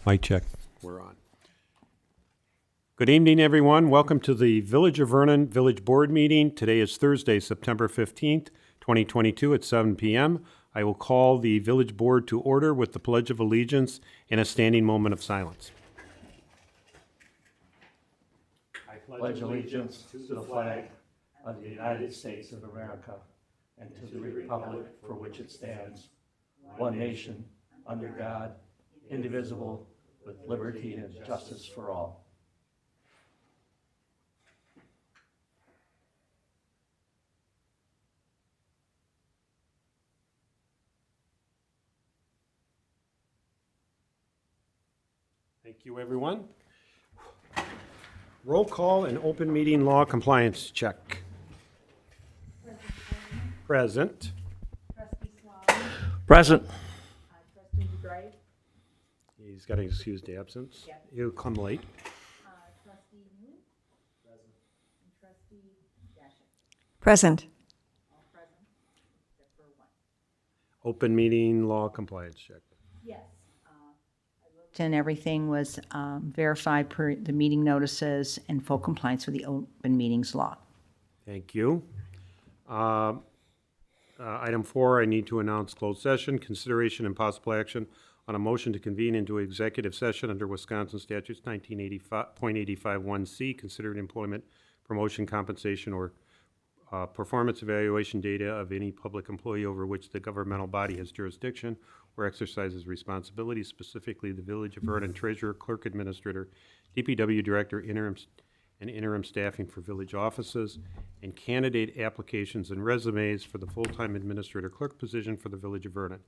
Mic check. We're on. Good evening, everyone. Welcome to the Village of Vernon Village Board meeting. Today is Thursday, September 15th, 2022 at 7 p.m. I will call the Village Board to order with the Pledge of Allegiance and a standing moment of silence. I pledge allegiance to the flag of the United States of America and to the republic for which it stands, one nation, under God, indivisible, with liberty and justice for all. Thank you, everyone. Roll call and open meeting law compliance check. Present. Trustee Swallow. Present. Trustee DeGray. He's got an excused absence. Yep. He'll come late. Trustee Moon. Present. And Trustee Dashik. Present. All present, except for one. Open meeting law compliance check. Yes. And everything was verified per the meeting notices and full compliance with the open meetings law. Thank you. Item 4, I need to announce closed session, consideration and possible action on a motion to convene into executive session under Wisconsin statutes 1985.851C, considering employment, promotion, compensation, or performance evaluation data of any public employee over which the governmental body has jurisdiction or exercises responsibility, specifically the Village of Vernon Treasurer, Clerk Administrator, DPW Director, interim staffing for village offices, and candidate applications and resumes for the full-time administrator clerk position for the Village of Vernon.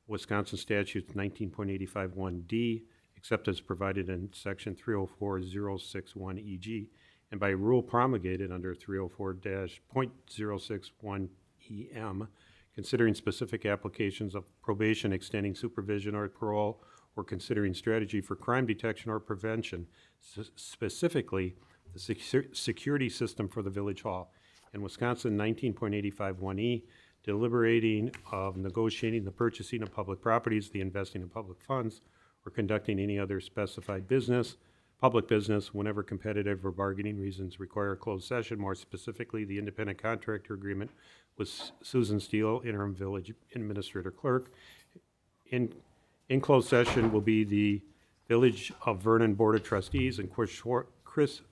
Wisconsin statutes 19.851D, except as provided in section 304.061 and by rule promulgated under 304-.061 EM, considering specific applications of probation, extending supervision or parole, or considering strategy for crime detection or prevention, specifically the security system for the village hall. In Wisconsin 19.851E, deliberating of negotiating the purchasing of public properties, the investing in public funds, or conducting any other specified business, public business, whenever competitive or bargaining reasons require a closed session, more specifically the independent contractor agreement with Susan Steele, interim village administrator clerk. In closed session will be the Village of Vernon Board of Trustees and Chris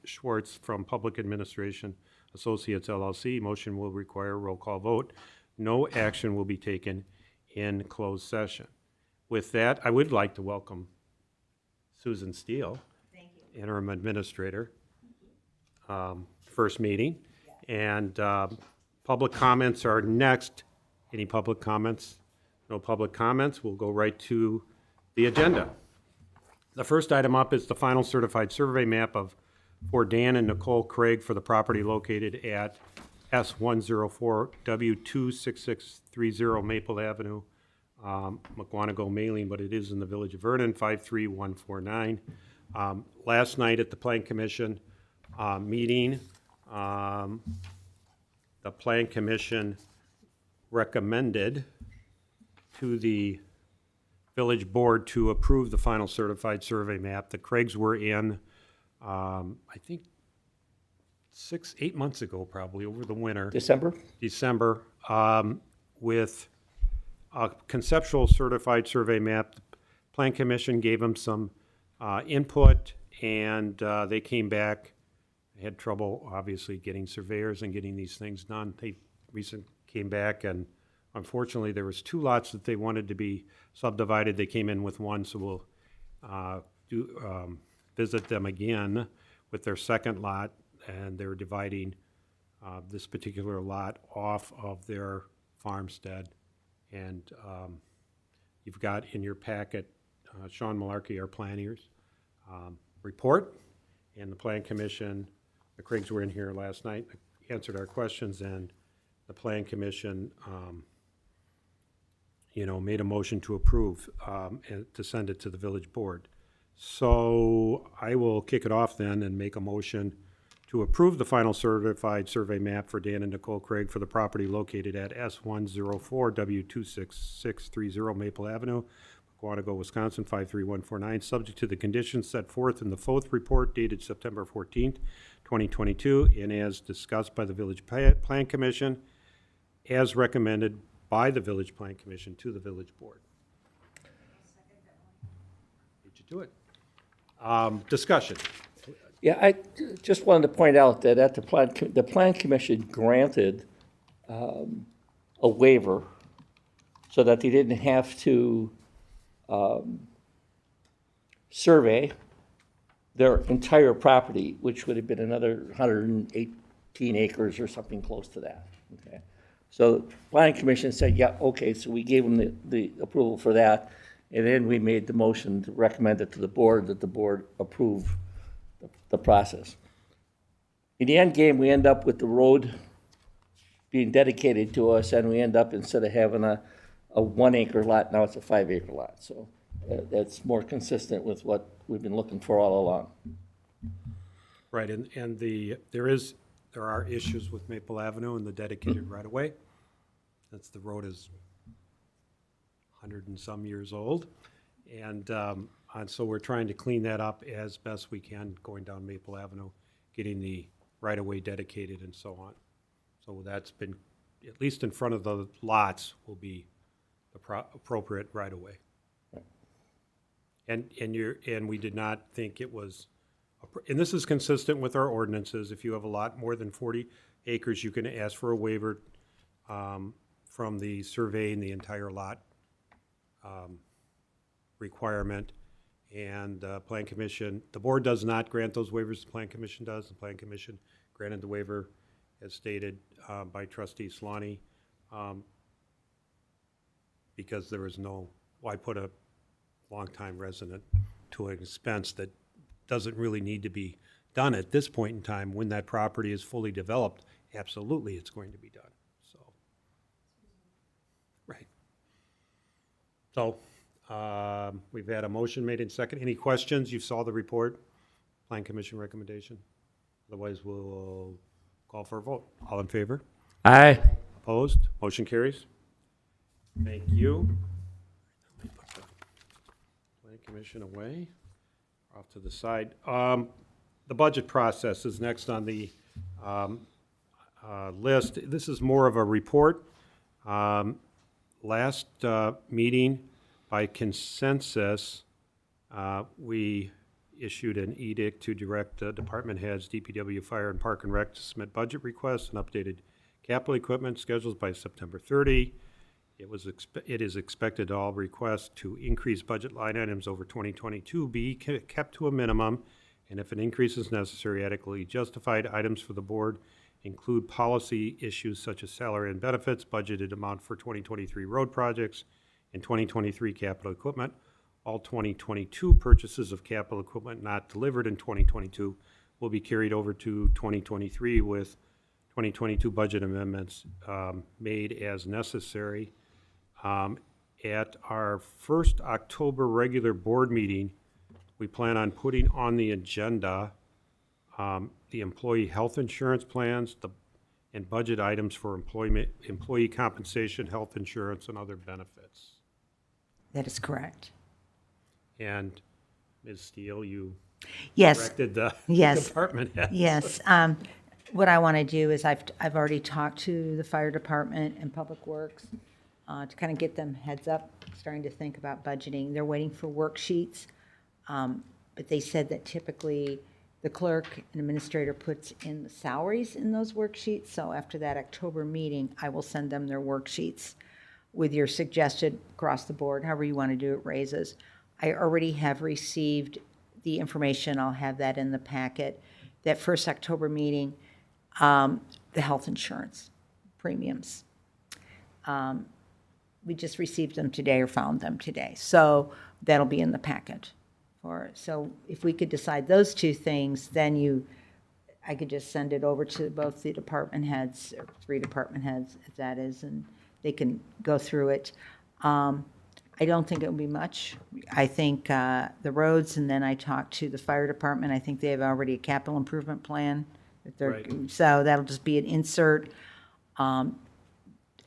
Schwartz from Public Administration Associates LLC. Motion will require a roll call vote. No action will be taken in closed session. With that, I would like to welcome Susan Steele, interim administrator, first meeting. And public comments are next. Any public comments? No public comments. We'll go right to the agenda. The first item up is the final certified survey map for Dan and Nicole Craig for the property located at S104W26630 Maple Avenue, McWanago, Mailing, but it is in the Village of Vernon, 53149. Last night at the Plan Commission meeting, the Plan Commission recommended to the Village Board to approve the final certified survey map. The Craigs were in, I think, 8 months ago, probably over the winter. December, with a conceptual certified survey map. The Plan Commission gave them some input, and they came back. They had trouble, obviously, getting surveyors and getting these things done. They recently came back, and unfortunately, there was 2 lots that they wanted to be subdivided. They came in with 1, so we'll visit them again with their second lot, and they're dividing this particular lot off of their farmstead. And you've got in your packet Sean Malarkey, our planners, report, and the Plan Commission. The Craigs were in here last night, answered our questions, and the Plan Commission made a motion to approve and to send it to the Village Board. So I will kick it off then and make a motion to approve the final certified survey map for Dan and Nicole Craig for the property located at S104W26630 Maple Avenue, Quantico, Wisconsin, 53149, subject to the conditions set forth in the Fourth Report dated September 14th, 2022, and as discussed by the Village Plan Commission, as recommended by the Village Plan Commission to the Village Board. Beat you to it. Discussion. Yeah, I just wanted to point out that at the Plan Commission granted a waiver so that they didn't have to survey their entire property, which would have been another 118 acres or something close to that, okay? So Planning Commission said, yeah, okay, so we gave them the approval for that, and then we made the motion to recommend it to the board, that the board approve the process. In the end game, we end up with the road being dedicated to us, and we end up, instead of having a 1 acre lot, now it's a 5 acre lot. So that's more consistent with what we've been looking for all along. Right, and there are issues with Maple Avenue and the dedicated right-of-way. That's, the road is 100 and some years old. And so we're trying to clean that up as best we can going down Maple Avenue, getting the right-of-way dedicated and so on. So that's been, at least in front of the lots, will be the appropriate right-of-way. And we did not think it was, and this is consistent with our ordinances. If you have a lot more than 40 acres, you can ask for a waiver from the surveying the entire lot requirement. And Plan Commission, the board does not grant those waivers, the Plan Commission does. The Plan Commission granted the waiver as stated by Trustee Slani, because there was no, why put a longtime resident to an expense that doesn't really need to be done at this point in time. When that property is fully developed, absolutely it's going to be done, so. Right. So, we've had a motion made in second. Any questions? You saw the report, Plan Commission recommendation. Otherwise, we'll call for a vote. All in favor? Aye. Opposed? Motion carries. Thank you. Let me put the Plan Commission away, off to the side. The budget process is next on the list. This is more of a report. Last meeting, by consensus, we issued an edict to direct department heads, DPW, Fire, and Park and Rec to submit budget requests and updated capital equipment schedules by September 30. It is expected all requests to increase budget line items over 2022 be kept to a minimum, and if an increase is necessary, adequately justified. Items for the board include policy issues such as salary and benefits, budgeted amount for 2023 road projects, and 2023 capital equipment. All 2022 purchases of capital equipment not delivered in 2022 will be carried over to 2023 with 2022 budget amendments made as necessary. At our first October regular board meeting, we plan on putting on the agenda the employee health insurance plans and budget items for employee compensation, health insurance, and other benefits. That is correct. And Ms. Steele, you Yes, directed the Yes. department heads. yes. What I want to do is I've already talked to the fire department and Public Works to kind of get them heads up, starting to think about budgeting. They're waiting for worksheets, but they said that typically the clerk and administrator puts in the salaries in those worksheets. So after that October meeting, I will send them their worksheets with your suggested across the board, however you want to do it, raises. I already have received the information. I'll have that in the packet. That first October meeting, the health insurance premiums. We just received them today or found them today. So that'll be in the packet. So if we could decide those two things, then I could just send it over to both the department heads, or 3 department heads, if that is, and they can go through it. I don't think it will be much. I think the roads, and then I talked to the fire department. I think they have already a capital improvement plan. Right. So that'll just be an insert.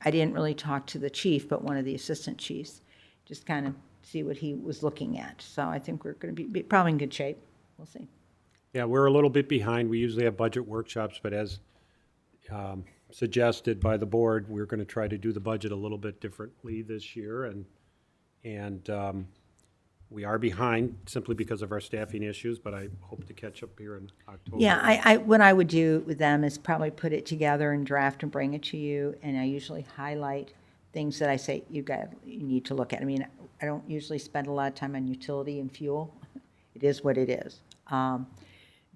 I didn't really talk to the chief, but one of the assistant chiefs, just kind of see what he was looking at. So I think we're going to be probably in good shape. We'll see. Yeah, we're a little bit behind. We usually have budget workshops, but as suggested by the board, we're going to try to do the budget a little bit differently this year, and we are behind simply because of our staffing issues, but I hope to catch up here in October. Yeah, what I would do with them is probably put it together and draft and bring it to you, and I usually highlight things that I say you need to look at. I mean, I don't usually spend a lot of time on utility and fuel. It is what it is.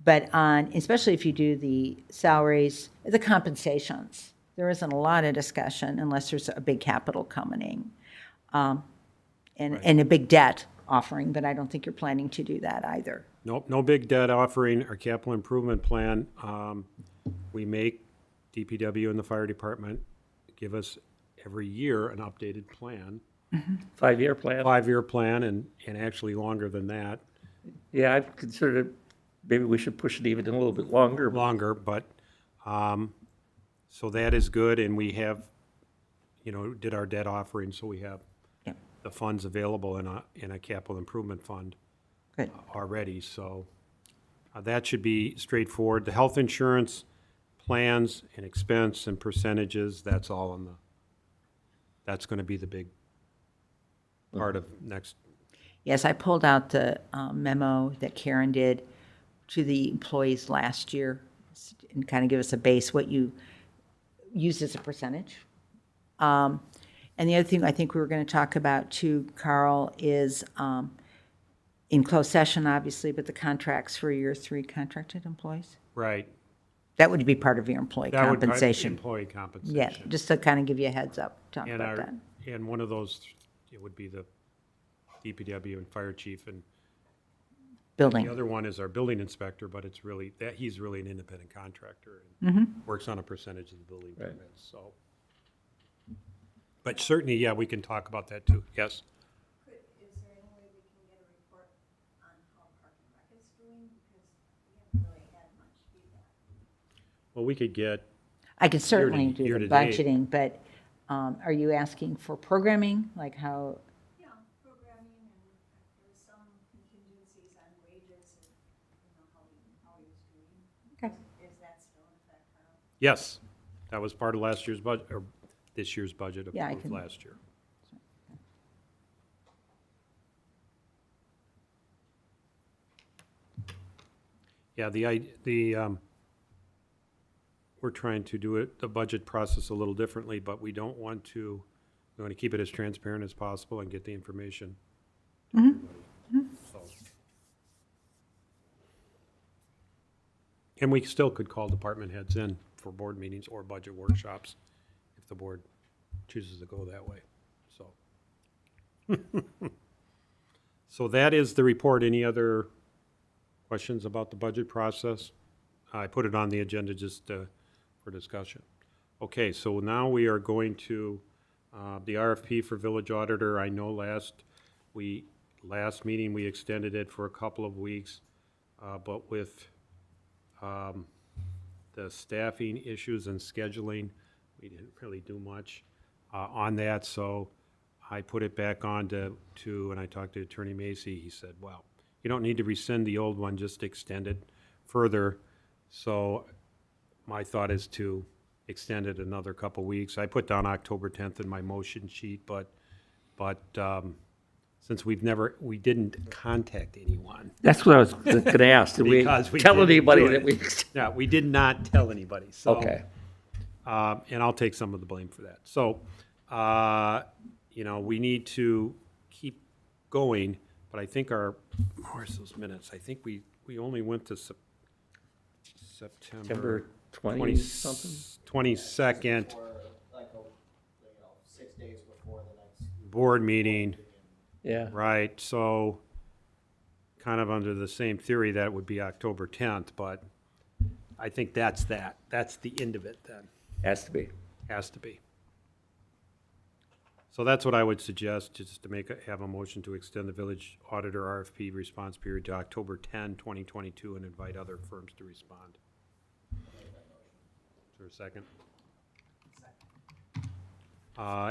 But especially if you do the salaries, the compensations, there isn't a lot of discussion unless there's a big capital coming and a big debt offering, but I don't think you're planning to do that either. Nope, no big debt offering. Our capital improvement plan, we make DPW and the fire department give us every year an updated plan, 5-year plan. 5-year plan, and actually longer than that. Yeah, I've considered maybe we should push it even a little bit longer. Longer, but, so that is good, and we have, did our debt offering, so we have Yep. the funds available in a capital improvement fund Good. already, so that should be straightforward. The health insurance plans and expense and percentages, that's all that's gonna be the big part of next. Yes, I pulled out the memo that Karen did to the employees last year and kind of give us a base, what you used as a percentage. And the other thing I think we were going to talk about too, Carl, is in closed session, obviously, but the contracts for your 3 contracted employees. Right. That would be part of your employee That would be compensation. employee compensation. Yeah, just to kind of give you a heads up, talk And about that. and one of those, it would be the DPW and fire chief, and the Building. other one is our building inspector, but it's really, he's really an independent contractor Mm-hmm. and works on a percentage of the building Right. permits, so. But certainly, yeah, we can talk about that too, yes. Is there any way we can get a report on how Park and Rec is doing? Because we haven't really had much feedback. Well, we could get, I could certainly do year the to date. budgeting, but are you asking for programming, like how? Yeah, programming and there's some contingencies on wages and, how he was doing. Okay. Is that still in effect, Carl? yes, that was part of last year's budget, or this year's budget Yeah, I approved can- last year. Yeah, we're trying to do the budget process a little differently, but we want to keep it as transparent as possible and get the information. to everybody. So. And we still could call department heads in for board meetings or budget workshops if the board chooses to go that way, so. So that is the report. Any other questions about the budget process? I put it on the agenda just for discussion. Okay, so now we are going to the RFP for village auditor. I know last meeting, we extended it for a couple of weeks, but with the staffing issues and scheduling, we didn't really do much on that, so I put it back on to, and I talked to Attorney Macy. He said, well, you don't need to rescind the old one, just extend it further. So my thought is to extend it another couple weeks. I put down October 10th in my motion sheet, but since we didn't contact anyone. That's what I was going to ask. Did we Because we tell didn't anybody do that it. we? Yeah, we did not tell anybody, so. Okay. And I'll take some of the blame for that. So, we need to keep going, but I think where's those minutes? I think we only went to September September 20 something? 22nd Or like, 6 days before the next. board meeting, Yeah. right? So, kind of under the same theory, that would be October 10th, but I think that's that. That's the end of it then. Has to be. Has to be. So that's what I would suggest, just to have a motion to extend the village auditor RFP response period to October 10, 2022, and invite other firms to respond. Is there a second?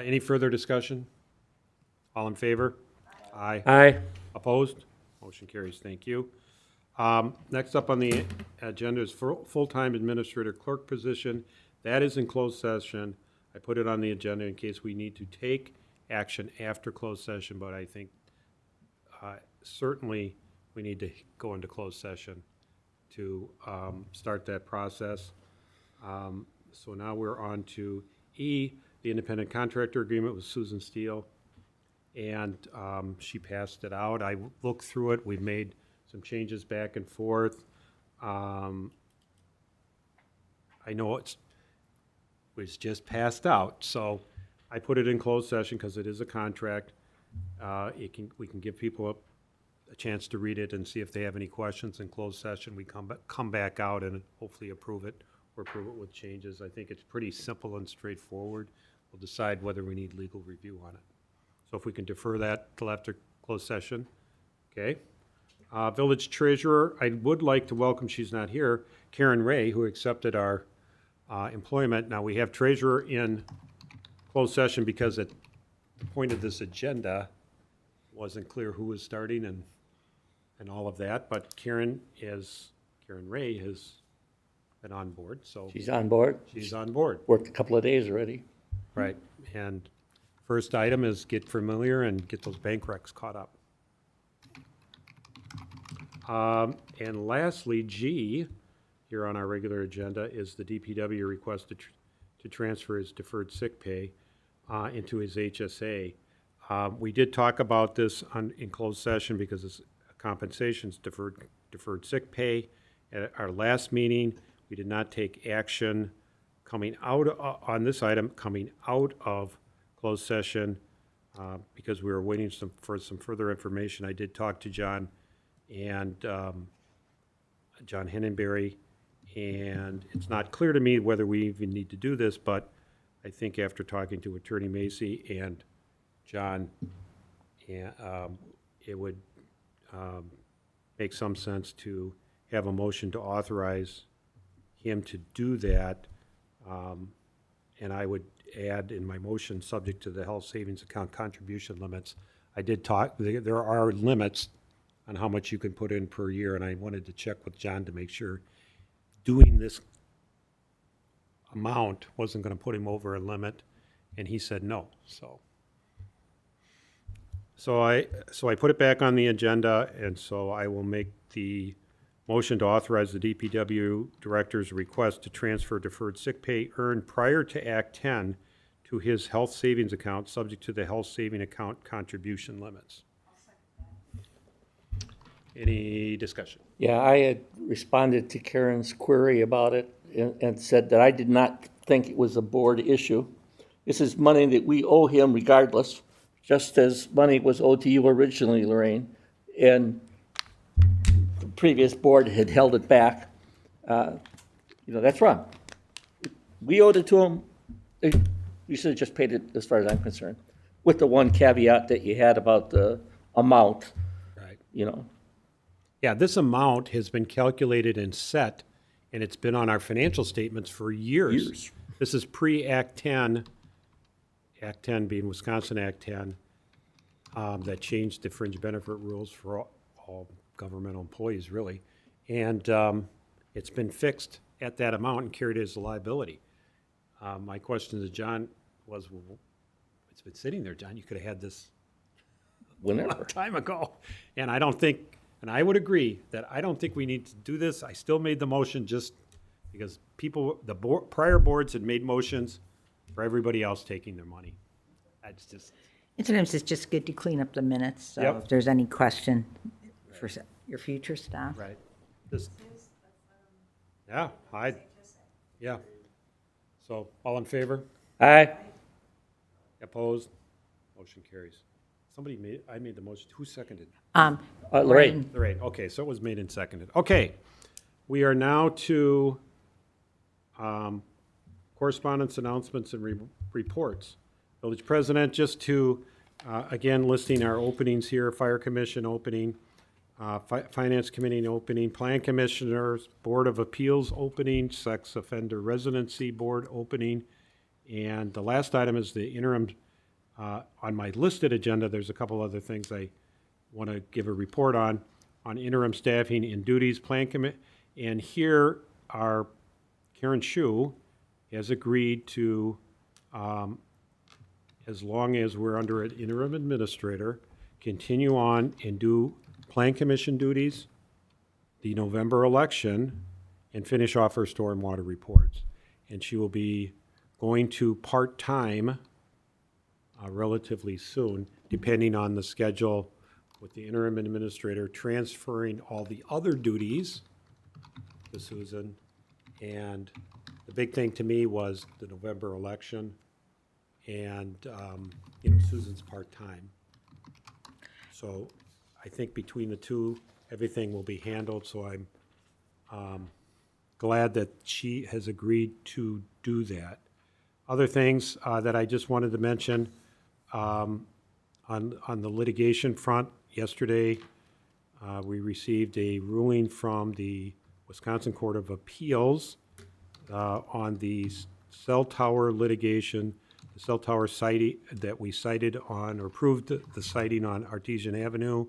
Any further discussion? All in favor? Aye. Aye. Opposed? Motion carries. Thank you. Next up on the agenda is full-time administrator clerk position. That is in closed session. I put it on the agenda in case we need to take action after closed session, but I think certainly we need to go into closed session to start that process. So now we're on to E, the independent contractor agreement with Susan Steele. And she passed it out. I looked through it. We've made some changes back and forth. I know it was just passed out, so I put it in closed session because it is a contract. We can give people a chance to read it and see if they have any questions in closed session. We come back out and hopefully approve it or approve it with changes. I think it's pretty simple and straightforward. We'll decide whether we need legal review on it. So if we can defer that till after closed session, okay? Village treasurer, I would like to welcome, she's not here, Karen Ray, who accepted our employment. Now, we have treasurer in closed session because at the point of this agenda, wasn't clear who was starting and all of that, but Karen Ray has been on board, so She's on board. she's on board. Worked a couple of days already. Right, and first item is get familiar and get those bank recs caught up. And lastly, G, here on our regular agenda, is the DPW request to transfer his deferred sick pay into his HSA. We did talk about this in closed session because it's compensation's deferred sick pay. At our last meeting, we did not take action coming out on this item, coming out of closed session because we were waiting for some further information. I did talk to John and John Hennenberry, and it's not clear to me whether we even need to do this, but I think after talking to Attorney Macy and John, it would make some sense to have a motion to authorize him to do that. And I would add in my motion, subject to the health savings account contribution limits. I did talk, there are limits on how much you can put in per year, and I wanted to check with John to make sure doing this amount wasn't gonna put him over a limit, and he said no, so. So I put it back on the agenda, and so I will make the motion to authorize the DPW director's request to transfer deferred sick pay earned prior to Act 10 to his health savings account, subject to the health saving account contribution limits. Any discussion? Yeah, I had responded to Karen's query about it and said that I did not think it was a board issue. This is money that we owe him regardless, just as money was owed to you originally, Lorraine. And the previous board had held it back. That's wrong. We owed it to him. You should have just paid it as far as I'm concerned, with the one caveat that you had about the amount, Right. Yeah, this amount has been calculated and set, and it's been on our financial statements for years. Years. This is pre-Act 10, Act 10 being Wisconsin Act 10, that changed the fringe benefit rules for all governmental employees, really. And it's been fixed at that amount and carried as a liability. My question to John was, well, it's been sitting there, John, you could have had this a whenever. long time ago. And I don't think, and I would agree that I don't think we need to do this. I still made the motion just because prior boards had made motions for everybody else taking their money. That's just, And sometimes it's just good to clean up the minutes, so Yep. if there's any question for your future staff. right. Just, yeah, yeah. So, all in favor? Aye. Opposed? Motion carries. I made the motion. Who seconded? Lorraine. Lorraine, okay, so it was made and seconded. Okay, we are now to correspondence, announcements, and reports. Village President, just to, again, listing our openings here, Fire Commission opening, Finance Committee opening, Plan Commissioners, Board of Appeals opening, Sex Offender Residency Board opening, and the last item is the interim, on my listed agenda, there's a couple other things I want to give a report on interim staffing and duties plan commit. And here our Karen Shu has agreed to, as long as we're under an interim administrator, continue on and do plan commission duties, the November election, and finish off her stormwater reports. And she will be going to part-time relatively soon, depending on the schedule with the interim administrator transferring all the other duties to Susan. And the big thing to me was the November election, and Susan's part-time. So I think between the two, everything will be handled, so I'm glad that she has agreed to do that. Other things that I just wanted to mention, on the litigation front, yesterday we received a ruling from the Wisconsin Court of Appeals on the cell tower litigation, the cell tower siting that we cited on, or approved the siting on Artesian Avenue,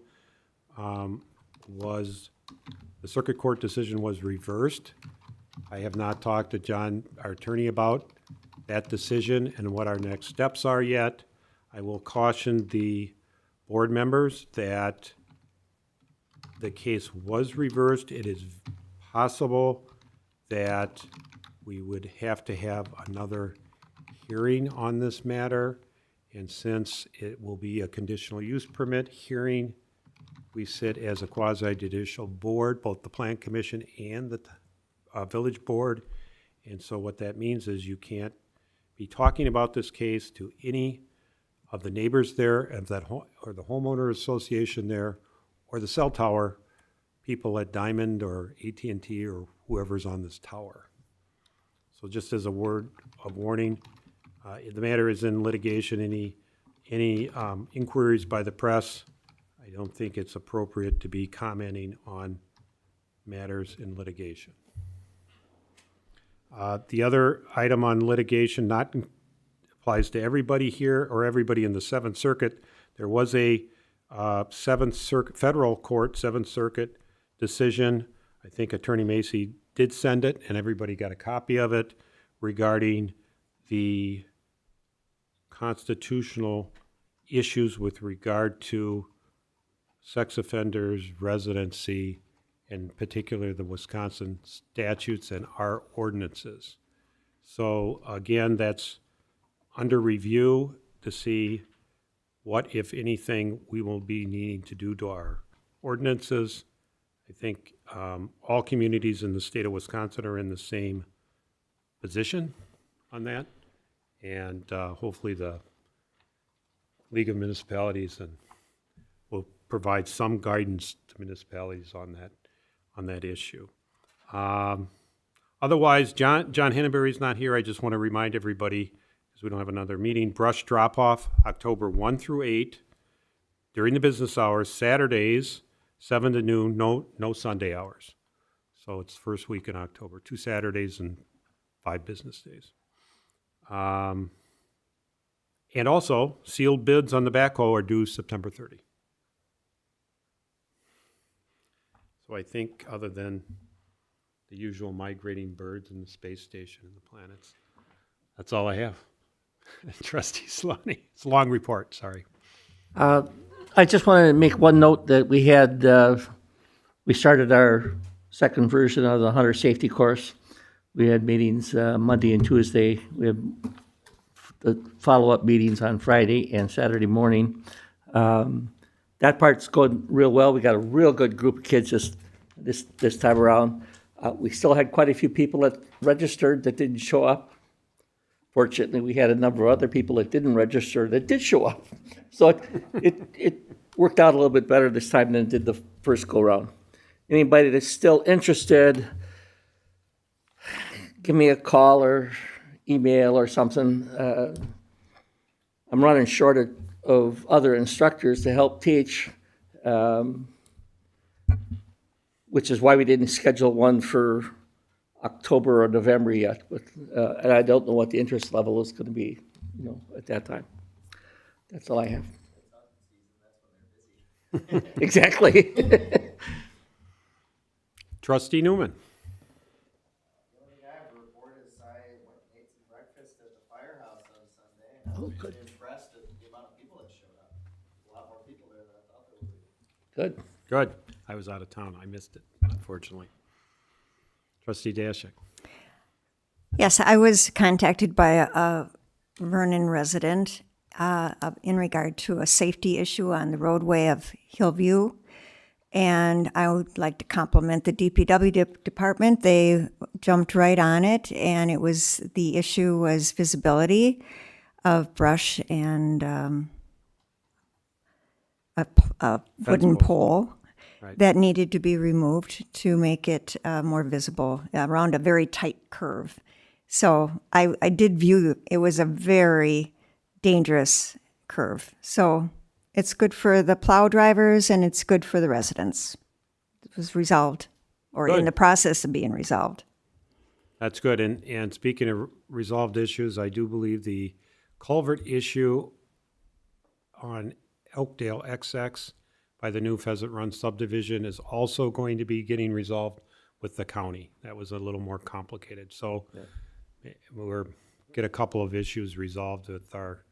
the circuit court decision was reversed. I have not talked to John, our attorney, about that decision and what our next steps are yet. I will caution the board members that the case was reversed. It is possible that we would have to have another hearing on this matter. And since it will be a conditional use permit hearing, we sit as a quasi-judicial board, both the Plan Commission and the village board. And so what that means is you can't be talking about this case to any of the neighbors there, of that or the homeowner association there, or the cell tower people at Diamond or AT&T or whoever's on this tower. So just as a word of warning, the matter is in litigation. Any inquiries by the press, I don't think it's appropriate to be commenting on matters in litigation. The other item on litigation applies to everybody here or everybody in the Seventh Circuit. There was a Seventh Circuit, federal court, Seventh Circuit decision. I think Attorney Macy did send it, and everybody got a copy of it, regarding the constitutional issues with regard to sex offenders' residency, in particular the Wisconsin statutes and our ordinances. So again, that's under review to see what, if anything, we will be needing to do to our ordinances. I think all communities in the state of Wisconsin are in the same position on that, and hopefully the League of Municipalities will provide some guidance to municipalities on that issue. Otherwise, John Henneberry's not here. I just want to remind everybody, because we don't have another meeting, brush drop-off October 1 through 8 during the business hours, Saturdays, 7 to noon, no Sunday hours. So it's first week in October, 2 Saturdays and 5 business days. And also, sealed bids on the backhoe are due September 30. So I think, other than the usual migrating birds in the space station and the planets, that's all I have. Trustee Sloney, it's a long report, sorry. I just wanted to make one note that we started our second version of the Hunter Safety Course. We had meetings Monday and Tuesday. We have the follow-up meetings on Friday and Saturday morning. That part's going real well. We got a real good group of kids this time around. We still had quite a few people that registered that didn't show up. Fortunately, we had a number of other people that didn't register that did show up. So it worked out a little bit better this time than it did the first go-round. Anybody that's still interested, give me a call or email or something. I'm running short of other instructors to help teach, which is why we didn't schedule one for October or November yet. But and I don't know what the interest level is going to be, at that time. That's all I have. Exactly. Trustee Newman. The only thing I have to report is I went and ate some breakfast at the firehouse on Sunday, and I was really impressed at the amount of people that showed up. A lot more people there than I thought there would be. Good. Good. I was out of town. I missed it, unfortunately. Trustee Dashik. Yes, I was contacted by a Vernon resident in regard to a safety issue on the roadway of Hillview. And I would like to compliment the DPW department. They jumped right on it, and the issue was visibility of brush and a wooden post. pole Right. that needed to be removed to make it more visible around a very tight curve. So I did view it was a very dangerous curve. So it's good for the plow drivers and it's good for the residents. It was resolved, or Good. in the process of being resolved. That's good. And speaking of resolved issues, I do believe the culvert issue on Elkdale XX by the new Pheasant Run subdivision is also going to be getting resolved with the county. That was a little more complicated. So we're get a couple of issues resolved with our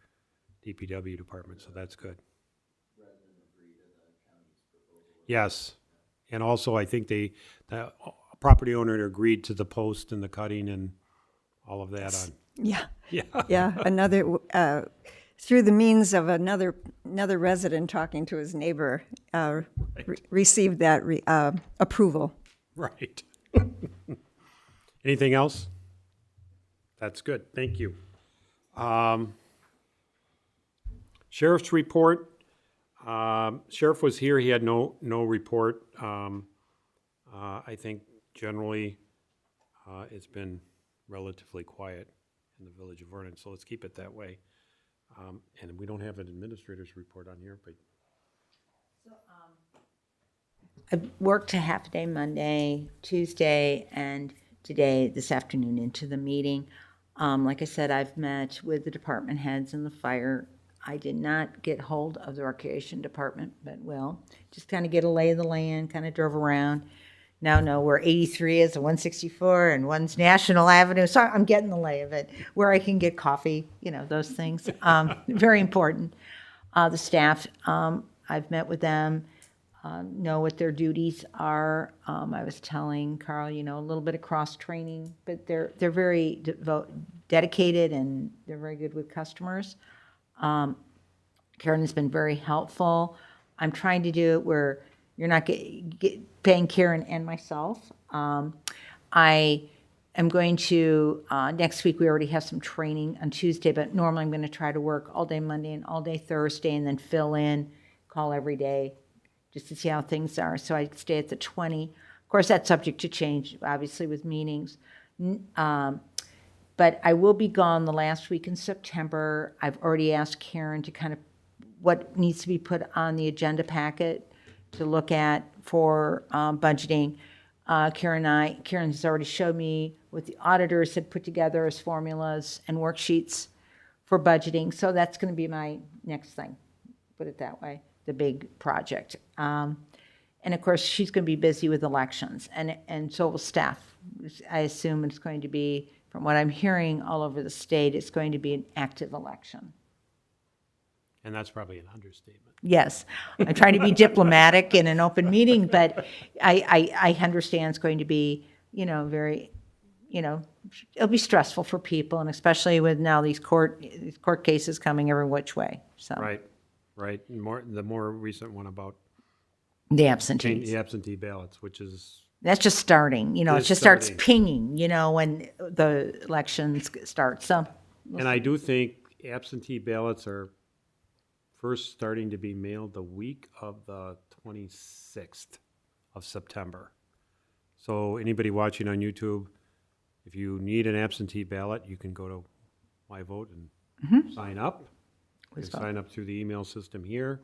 DPW department, so that's good. Yes. And also, I think the property owner agreed to the post and the cutting and all of that on. Yeah. Yeah. Yeah, another, through the means of another resident talking to his neighbor, received that approval. Right. Anything else? That's good. Thank you. Sheriff's report. Sheriff was here. He had no report. I think generally it's been relatively quiet in the village of Vernon, so let's keep it that way. And we don't have an administrator's report on here, but I worked a half day Monday, Tuesday, and today, this afternoon, into the meeting. Like I said, I've met with the department heads and the fire. I did not get hold of the recreation department, but will. Just kind of get a lay of the land, kind of drove around. Now know where 83 is and 164 and one's National Avenue. So I'm getting the lay of it, where I can get coffee, those things. Very important. The staff, I've met with them, know what their duties are. I was telling Carl, a little bit of cross-training, but they're very dedicated and they're very good with customers. Karen has been very helpful. I'm trying to do it where you're not paying Karen and myself. I am going to, next week, we already have some training on Tuesday, but normally I'm going to try to work all day Monday and all day Thursday and then fill in, call every day just to see how things are. So I stay at the 20. Of course, that's subject to change, obviously, with meetings. But I will be gone the last week in September. I've already asked Karen to kind of what needs to be put on the agenda packet to look at for budgeting. Karen has already showed me what the auditors had put together as formulas and worksheets for budgeting. So that's going to be my next thing, put it that way, the big project. And of course, she's going to be busy with elections, and so will staff. I assume it's going to be, from what I'm hearing all over the state, it's going to be an active election. and that's probably an understatement. Yes, I'm trying to be diplomatic in an open meeting, but I understand it's going to be, very, it'll be stressful for people, and especially with now these court cases coming every which way, so. Right. And the more recent one about The absentees. the absentee ballots, which is, That's just starting, it It's just starts starting. pinging, when the elections start, so. and I do think absentee ballots are first starting to be mailed the week of the 26th of September. So anybody watching on YouTube, if you need an absentee ballot, you can go to My Vote and sign up. You can sign up through the email system here.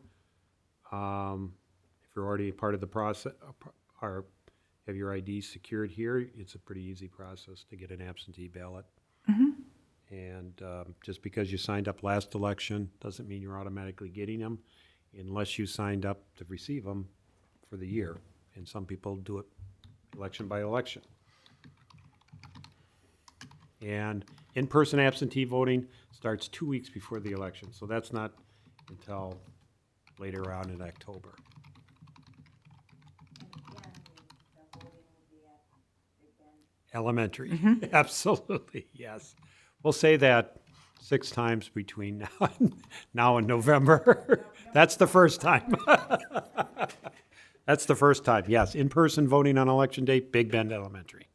If you're already part of the process, or have your ID secured here, it's a pretty easy process to get an absentee ballot. And just because you signed up last election doesn't mean you're automatically getting them. unless you signed up to receive them for the year. And some people do it election by election. And in-person absentee voting starts 2 weeks before the election, so that's not until later on in October. Elementary, absolutely, yes. We'll say that 6 times between now and November. That's the first time. That's the first time, yes. In-person voting on election day, Big Bend Elementary.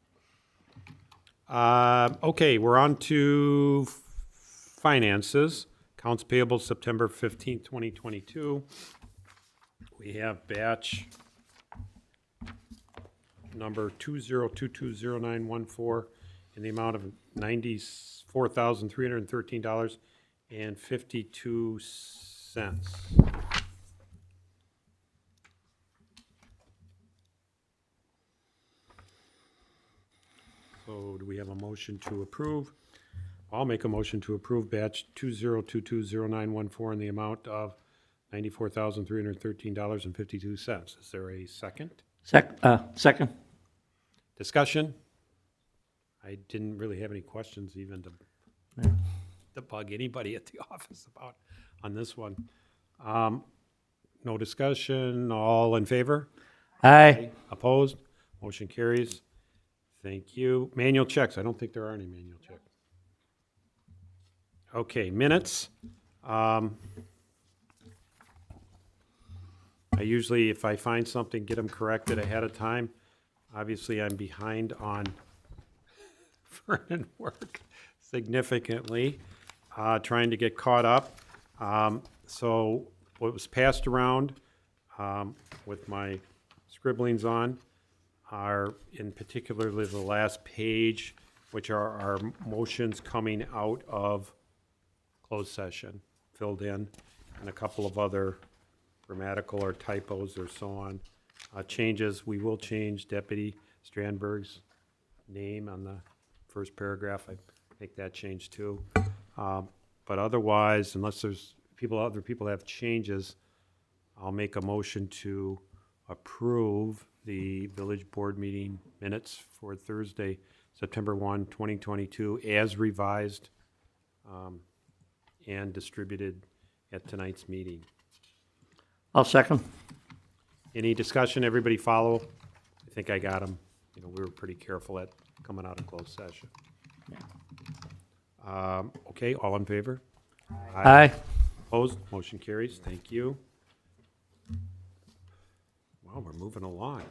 Okay, we're on to finances. Accounts payable September 15th, 2022. We have batch number 202200914 in the amount of $94,313.52. So do we have a motion to approve? I'll make a motion to approve batch 202200914 in the amount of $94,313.52. Is there a second? Second. Discussion? I didn't really have any questions even to bug anybody at the office about on this one. No discussion, all in favor? Aye. Opposed? Motion carries. Thank you. Manual checks, I don't think there are any manual checks. Okay, minutes. I usually, if I find something, get them corrected ahead of time. Obviously, I'm behind on Vernon work significantly, trying to get caught up. So what was passed around with my scribblings on are in particularly the last page, which are our motions coming out of closed session, filled in, and a couple of other grammatical or typos or so on. Changes, we will change Deputy Strandberg's name on the first paragraph. I make that change too. But otherwise, unless there's other people have changes, I'll make a motion to approve the village board meeting minutes for Thursday, September 1, 2022, as revised and distributed at tonight's meeting. I'll second. Any discussion? Everybody follow? I think I got them. You know, we were pretty careful at coming out of closed session. Okay, all in favor? Aye. Opposed? Motion carries. Thank you. Wow, we're moving along.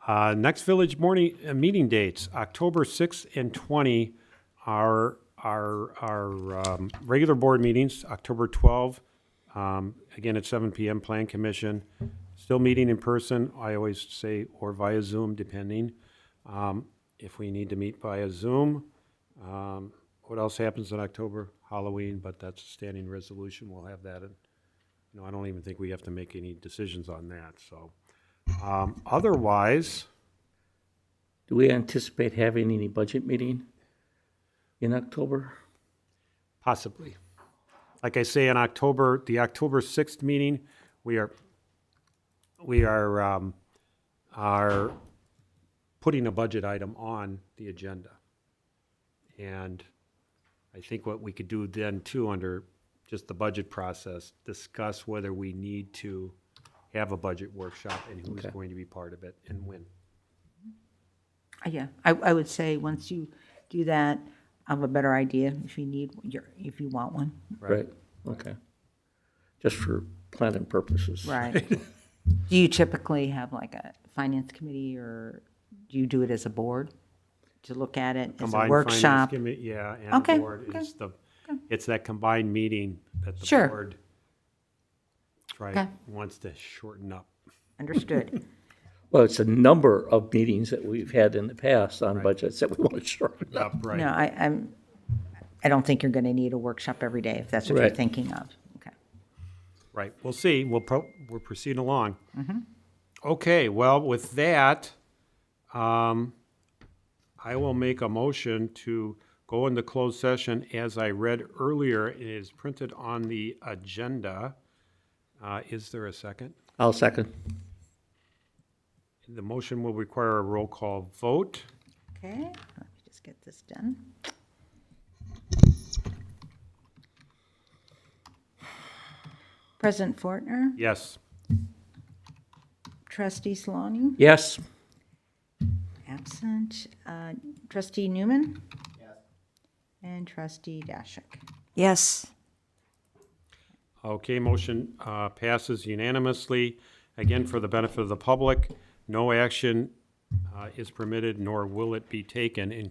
Next village morning meeting dates, October 6th and 20 are our regular board meetings. October 12, again at 7 p.m. Plan Commission. Still meeting in person, I always say, or via Zoom, depending. If we need to meet via Zoom. What else happens in October? Halloween, but that's a standing resolution. We'll have that. I don't even think we have to make any decisions on that. So, otherwise, Do we anticipate having any budget meeting in October? possibly. Like I say, in October, the October 6th meeting, we are putting a budget item on the agenda. And I think what we could do then too, under just the budget process, discuss whether we need to have a budget workshop and who's Okay. going to be part of it and when. Yeah, I would say once you do that, I'll have a better idea if if you want one. Right. Okay. Just for planning purposes. Right. Do you typically have like a finance committee, or do you do it as a board to look at it as a Combined workshop? Finance Committee, yeah, and Okay, the board okay, is it's that combined meeting that the Sure. board Okay. wants to shorten up. Understood. Well, it's a number of meetings that we've had in the past on budgets that we want to shorten up. Up, right. No, I don't think you're going to need a workshop every day if that's what you're Right. thinking of. Okay. Right, we'll see, we're proceeding along. Okay, well, with that, I will make a motion to go into closed session as I read earlier. It is printed on the agenda. Is there a second? I'll second. The motion will require a roll call vote. Okay, let me just get this done. President Fortner, Yes. Trustee Solani, Yes. absent, Trustee Newman, Yes. and Trustee Dashik. Yes. Okay, motion passes unanimously. Again, for the benefit of the public, no action is permitted, nor will it be taken in